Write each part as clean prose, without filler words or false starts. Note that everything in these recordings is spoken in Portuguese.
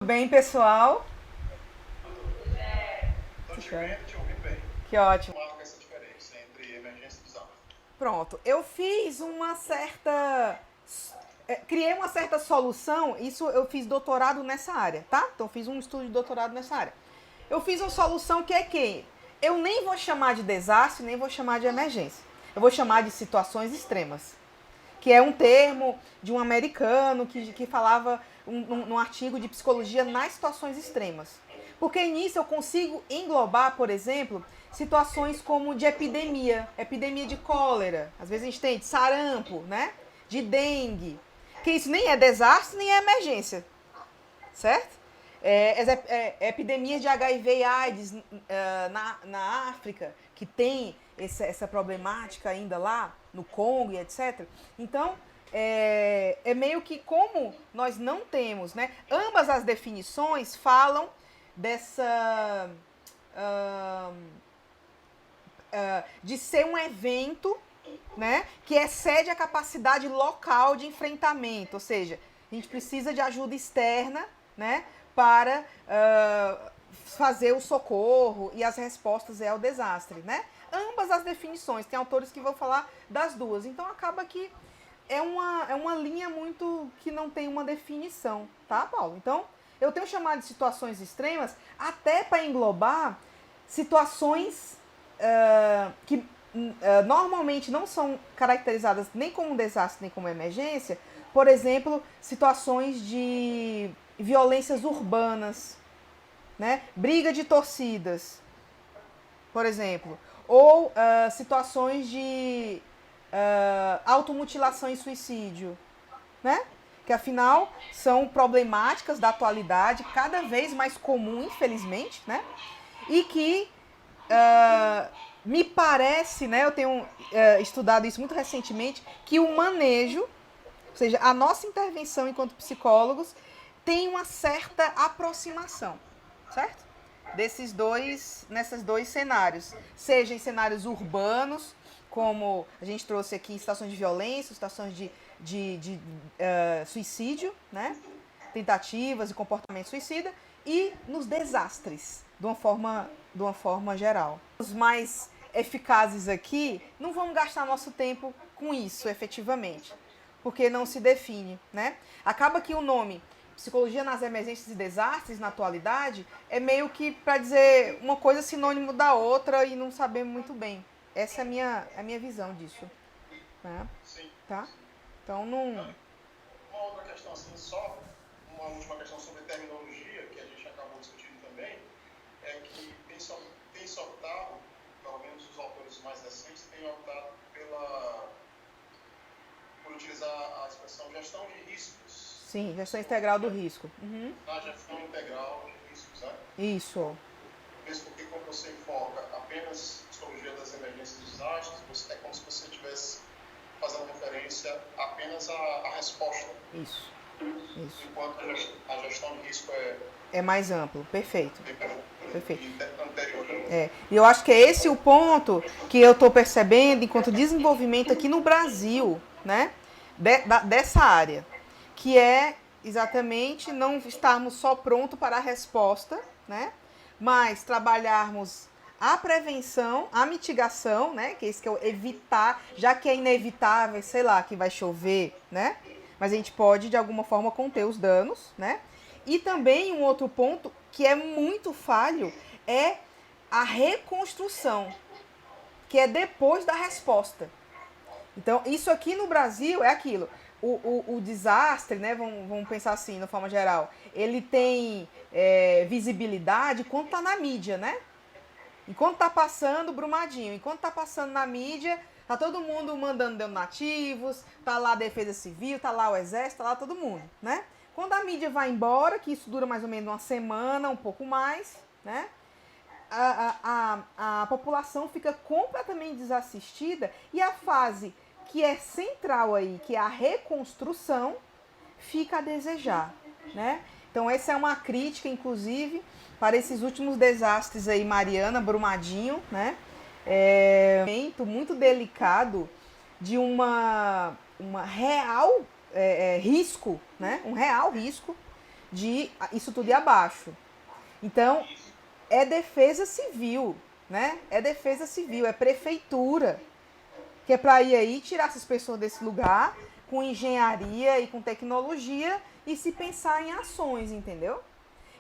bem, pessoal? Estou te vendo, te ouvindo bem. Que ótimo. Marca essa diferença entre emergência e desastre. Pronto, eu fiz uma certa... Criei uma certa solução, isso eu fiz doutorado nessa área, tá? Então eu fiz um estudo de doutorado nessa área. Eu fiz uma solução que é que eu nem vou chamar de desastre, nem vou chamar de emergência. Eu vou chamar de situações extremas. Que é um termo de um americano que falava num artigo de psicologia nas situações extremas. Porque nisso eu consigo englobar, por exemplo, situações como de epidemia de cólera, às vezes a gente tem de sarampo, né? De dengue, que isso nem é desastre, nem é emergência, certo? Epidemias de HIV e AIDS na África, que tem essa problemática ainda lá, no Congo e etc. Então, é meio que como nós não temos, né? Ambas as definições falam dessa... de ser um evento, né, que excede a capacidade local de enfrentamento, ou seja, a gente precisa de ajuda externa, né, para fazer o socorro e as respostas ao desastre, né? Ambas as definições, tem autores que vão falar das duas, então acaba que é uma linha muito que não tem uma definição, tá, Paulo? Então, eu tenho chamado de situações extremas até para englobar situações que normalmente não são caracterizadas nem como desastre nem como emergência, por exemplo, situações de violências urbanas, né? Briga de torcidas, por exemplo, ou situações de automutilação e suicídio, né? Que afinal são problemáticas da atualidade, cada vez mais comum, infelizmente, né? E que me parece, né, eu tenho estudado isso muito recentemente, que o manejo, ou seja, a nossa intervenção enquanto psicólogos, tem uma certa aproximação, certo? Nesses dois cenários. Seja em cenários urbanos, como a gente trouxe aqui em situações de violência, situações de suicídio, né? Tentativas e comportamento suicida, e nos desastres, de uma forma geral. Os mais eficazes aqui, não vamos gastar nosso tempo com isso, efetivamente, porque não se define, né? Acaba que o nome Psicologia nas Emergências e Desastres, na atualidade, é meio que para dizer uma coisa sinônimo da outra e não sabemos muito bem. Essa é a minha visão disso, né? Sim. Tá? Então, não... Uma outra questão, assim, só uma última questão sobre terminologia, que a gente acabou discutindo também, é que tem se optado, pelo menos os autores mais recentes, têm optado por utilizar a expressão gestão de riscos. Sim, gestão integral do risco. Uhum. Na gestão integral de riscos, né? Isso. Mesmo porque quando você foca apenas na psicologia das emergências e desastres, é como se você estivesse fazendo referência apenas à resposta. Isso. Enquanto a gestão de risco é mais amplo, perfeito. Perfeito. Anterior. E eu acho que é esse o ponto que eu estou percebendo enquanto desenvolvimento aqui no Brasil, né? Dessa área, que é exatamente não estarmos só prontos para a resposta, né? Mas trabalharmos a prevenção, a mitigação, né? Que é isso que é o evitar, já que é inevitável, sei lá, que vai chover, né? Mas a gente pode, de alguma forma, conter os danos, né? E também um outro ponto que é muito falho é a reconstrução, que é depois da resposta. Então, isso aqui no Brasil é aquilo. O desastre, né? Vamos pensar assim, de forma geral, ele tem visibilidade quando está na mídia, né? Enquanto está passando Brumadinho, enquanto está passando na mídia, tá todo mundo mandando donativos, tá lá a Defesa Civil, tá lá o Exército, tá lá todo mundo, né? Quando a mídia vai embora, que isso dura mais ou menos uma semana, um pouco mais, né? A população fica completamente desassistida e a fase que é central aí, que é a reconstrução, fica a desejar, né? Então essa é uma crítica, inclusive, para esses últimos desastres aí, Mariana, Brumadinho, né? É um momento muito delicado de uma real risco, né? Um real risco de isso tudo ir abaixo. Então, é defesa civil, né? É defesa civil, é prefeitura, que é para ir aí tirar essas pessoas desse lugar com engenharia e com tecnologia e se pensar em ações, entendeu?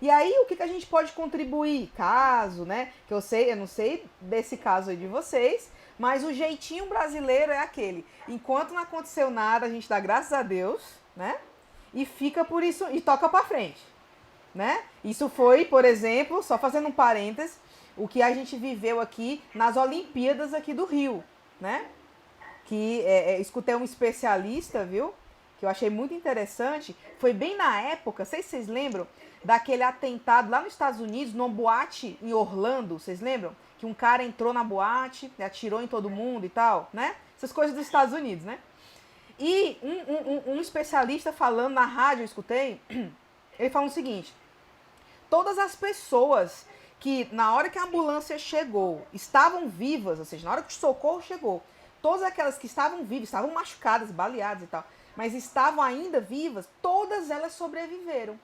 E aí, o que a gente pode contribuir? Caso, né? Que eu não sei desse caso aí de vocês, mas o jeitinho brasileiro é aquele. Enquanto não aconteceu nada, a gente dá graças a Deus, né? E fica por isso, e toca pra frente, né? Isso foi, por exemplo, só fazendo um parênteses, o que a gente viveu aqui nas Olimpíadas aqui do Rio, né? Que escutei um especialista, viu? Que eu achei muito interessante. Foi bem na época, sei se vocês lembram, daquele atentado lá nos Estados Unidos, numa boate em Orlando, vocês lembram? Que um cara entrou na boate, atirou em todo mundo e tal, né? Essas coisas dos Estados Unidos, né? E um especialista falando na rádio, eu escutei, ele falou o seguinte: todas as pessoas que, na hora que a ambulância chegou, estavam vivas, ou seja, na hora que o socorro chegou, todas aquelas que estavam vivas, estavam machucadas, baleadas e tal, mas estavam ainda vivas, todas elas sobreviveram.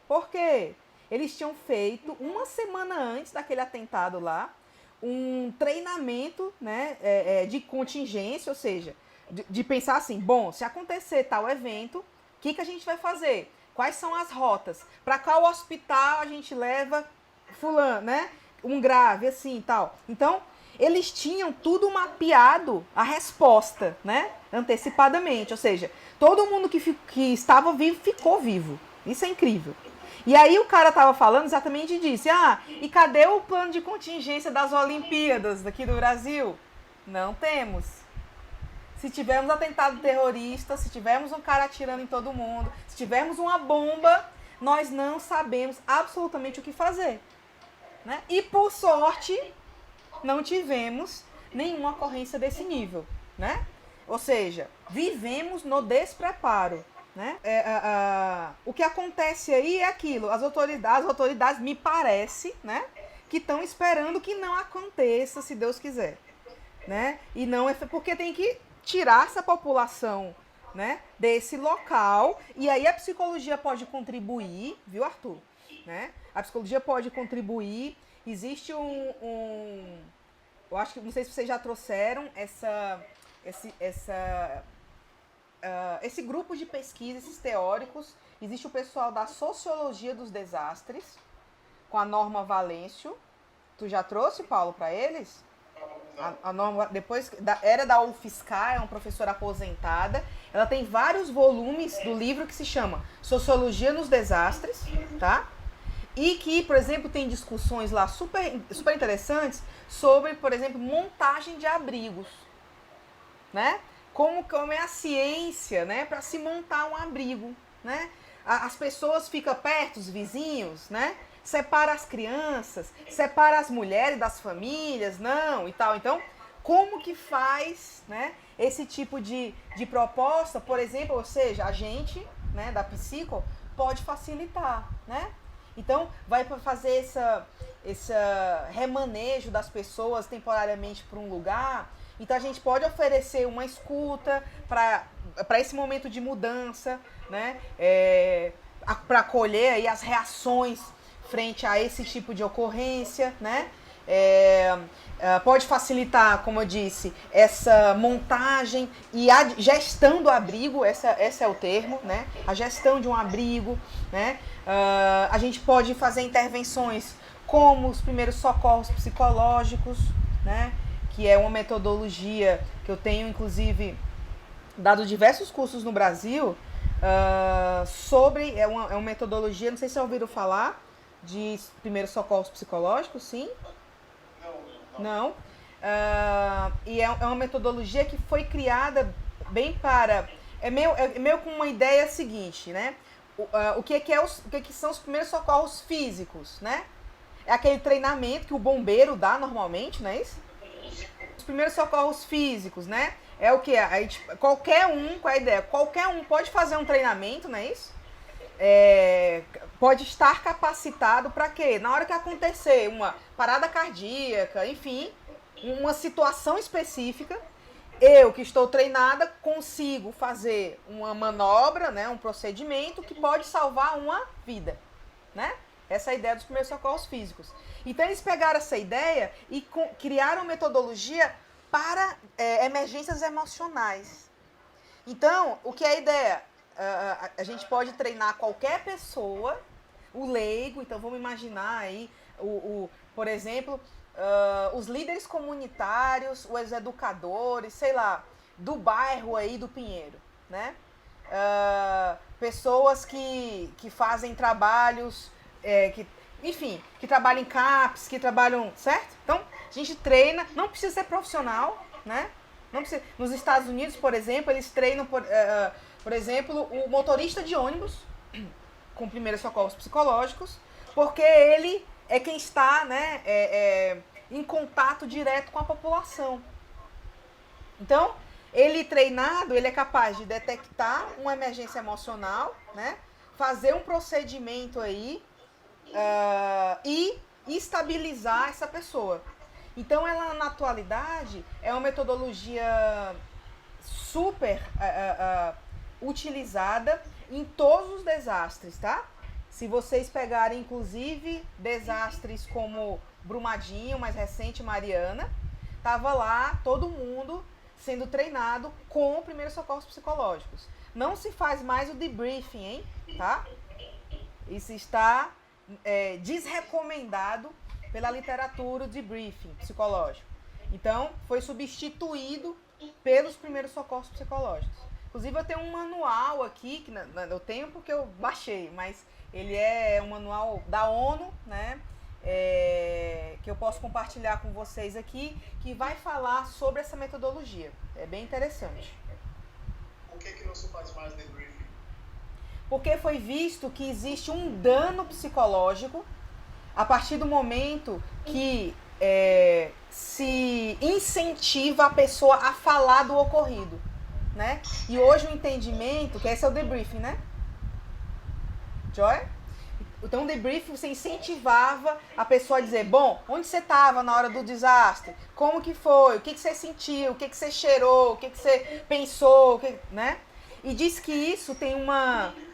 Por quê? Eles tinham feito, uma semana antes daquele atentado lá, um treinamento, né, de contingência, ou seja, de pensar assim, bom, se acontecer tal evento, o que a gente vai fazer? Quais são as rotas? Para qual hospital a gente leva fulano, né? Um grave, assim, tal. Então, eles tinham tudo mapeado, a resposta, né? Antecipadamente. Ou seja, todo mundo que estava vivo, ficou vivo. Isso é incrível. E aí o cara estava falando exatamente disso. E cadê o plano de contingência das Olimpíadas daqui do Brasil? Não temos. Se tivermos atentado terrorista, se tivermos um cara atirando em todo mundo, se tivermos uma bomba, nós não sabemos absolutamente o que fazer, né? E por sorte, não tivemos nenhuma ocorrência desse nível, né? Ou seja, vivemos no despreparo, né? O que acontece aí é aquilo, as autoridades me parece, né, que estão esperando que não aconteça, se Deus quiser, né? E não é porque tem que tirar essa população, né, desse local, e aí a psicologia pode contribuir, viu, Arthur? Né? A psicologia pode contribuir. Existe eu acho que, não sei se vocês já trouxeram esse grupo de pesquisa, esses teóricos. Existe o pessoal da Sociologia dos Desastres, com a Norma Valêncio. Tu já trouxe, Paulo, para eles? A Norma, depois, era da UFSCar, é uma professora aposentada. Ela tem vários volumes do livro que se chama Sociologia nos Desastres, tá? E que, por exemplo, tem discussões lá super interessantes sobre, por exemplo, montagem de abrigos, né? Como é a ciência, né, para se montar um abrigo, né? As pessoas ficam perto, os vizinhos, né? Separa as crianças, separa as mulheres das famílias, não, e tal. Então, como que faz, né, esse tipo de proposta, por exemplo, ou seja, a gente, né, da Psico, pode facilitar, né? Então, vai fazer esse remanejo das pessoas temporariamente para um lugar. Então, a gente pode oferecer uma escuta para esse momento de mudança, né? Para acolher aí as reações frente a esse tipo de ocorrência, né? Pode facilitar, como eu disse, essa montagem e a gestão do abrigo, esse é o termo, né? A gestão de um abrigo, né? A gente pode fazer intervenções como os primeiros socorros psicológicos, né? Que é uma metodologia que eu tenho, inclusive, dado diversos cursos no Brasil sobre, é uma metodologia, não sei se vocês ouviram falar, de primeiros socorros psicológicos, sim? Não. E é uma metodologia que foi criada bem para... É meio com uma ideia seguinte, né? O que são os primeiros socorros físicos, né? É aquele treinamento que o bombeiro dá normalmente, não é isso? Os primeiros socorros físicos, né? É o que? Qualquer um, qual é a ideia? Qualquer um pode fazer um treinamento, não é isso? Pode estar capacitado para quê? Na hora que acontecer uma parada cardíaca, enfim, uma situação específica, eu que estou treinada consigo fazer uma manobra, né, um procedimento que pode salvar uma vida, né? Essa é a ideia dos primeiros socorros físicos. Então eles pegaram essa ideia e criaram metodologia para emergências emocionais. Então, o que é a ideia? A gente pode treinar qualquer pessoa, o leigo, então vamos imaginar aí, por exemplo, os líderes comunitários, os educadores, sei lá, do bairro aí do Pinheiro, né? Pessoas que fazem trabalhos, enfim, que trabalham em CAPS, que trabalham, certo? Então, a gente treina, não precisa ser profissional, né? Não precisa, nos Estados Unidos, por exemplo, eles treinam, por exemplo, o motorista de ônibus com primeiros socorros psicológicos, porque ele é quem está, né, em contato direto com a população. Então, ele treinado, ele é capaz de detectar uma emergência emocional, né, fazer um procedimento aí e estabilizar essa pessoa. Então, ela na atualidade é uma metodologia super utilizada em todos os desastres, tá? Se vocês pegarem, inclusive, desastres como Brumadinho, mais recente, Mariana, tava lá todo mundo sendo treinado com primeiros socorros psicológicos. Não se faz mais o debriefing, hein? Tá? Isso está desrecomendado pela literatura, o debriefing psicológico. Então, foi substituído pelos primeiros socorros psicológicos. Inclusive, eu tenho um manual aqui, que eu tenho porque eu baixei, mas ele é um manual da ONU, né? Que eu posso compartilhar com vocês aqui, que vai falar sobre essa metodologia. É bem interessante. Por que não se faz mais debriefing? Porque foi visto que existe um dano psicológico a partir do momento que se incentiva a pessoa a falar do ocorrido, né? E hoje o entendimento, que esse é o debriefing, né? Joia? Então o debriefing, você incentivava a pessoa a dizer, bom, onde você estava na hora do desastre? Como que foi? O que você sentiu? O que você cheirou? O que você pensou? Né? E diz que isso tem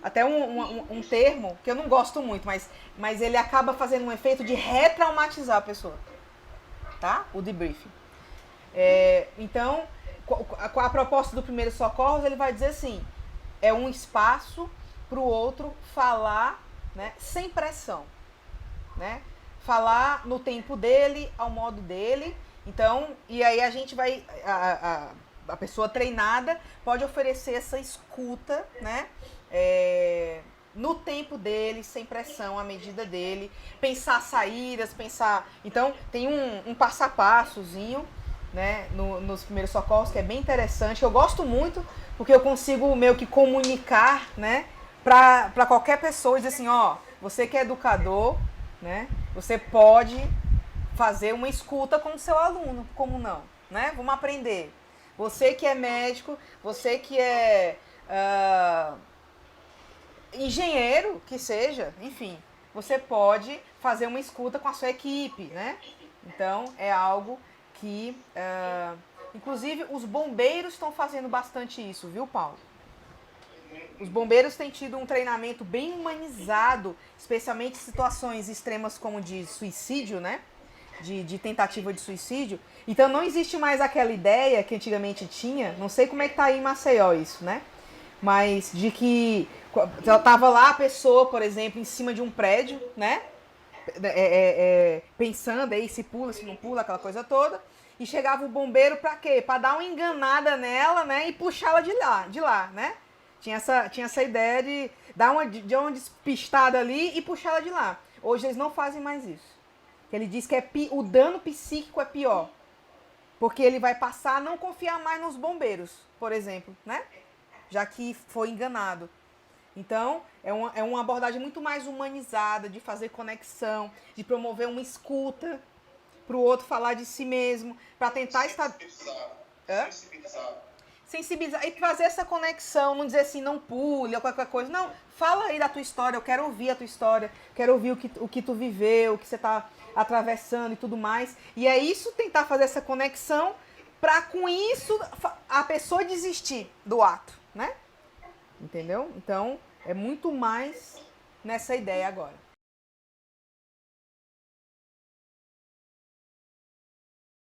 até um termo que eu não gosto muito, mas ele acaba fazendo um efeito de retraumatizar a pessoa. Tá? O debriefing. Então, a proposta do primeiro socorros, ele vai dizer assim, é um espaço para o outro falar, né, sem pressão. Né? Falar no tempo dele, ao modo dele. Então, e aí a gente vai... A pessoa treinada pode oferecer essa escuta, né? No tempo dele, sem pressão, à medida dele. Pensar saídas, pensar... Então, tem um passo a passozinho, né? Nos primeiros socorros, que é bem interessante. Eu gosto muito, porque eu consigo meio que comunicar, né? Para qualquer pessoa, dizer assim, ó, você que é educador, né? Você pode fazer uma escuta com o seu aluno, como não? Né? Vamos aprender. Você que é médico, você que é engenheiro, que seja, enfim, você pode fazer uma escuta com a sua equipe, né? Então, é algo que, inclusive, os bombeiros estão fazendo bastante isso, viu, Paulo? Os bombeiros têm tido um treinamento bem humanizado, especialmente em situações extremas como de suicídio, né? De tentativa de suicídio. Então não existe mais aquela ideia que antigamente tinha, não sei como é que tá aí em Maceió isso, né? Mas de que tava lá a pessoa, por exemplo, em cima de um prédio, né? Pensando aí se pula, se não pula, aquela coisa toda. E chegava o bombeiro pra quê? Pra dar uma enganada nela, né? E puxá-la de lá, né? Tinha essa ideia de dar uma despistada ali e puxá-la de lá. Hoje eles não fazem mais isso. Ele diz que o dano psíquico é pior. Porque ele vai passar a não confiar mais nos bombeiros, por exemplo, né? Já que foi enganado. Então, é uma abordagem muito mais humanizada, de fazer conexão, de promover uma escuta para o outro falar de si mesmo, para tentar sensibilizar e fazer essa conexão, não dizer assim, não pule ou qualquer coisa. Não, fala aí da tua história, eu quero ouvir a tua história, quero ouvir o que tu viveu, o que você está atravessando e tudo mais. E é isso, tentar fazer essa conexão para com isso a pessoa desistir do ato, né? Entendeu? Então, é muito mais nessa ideia agora.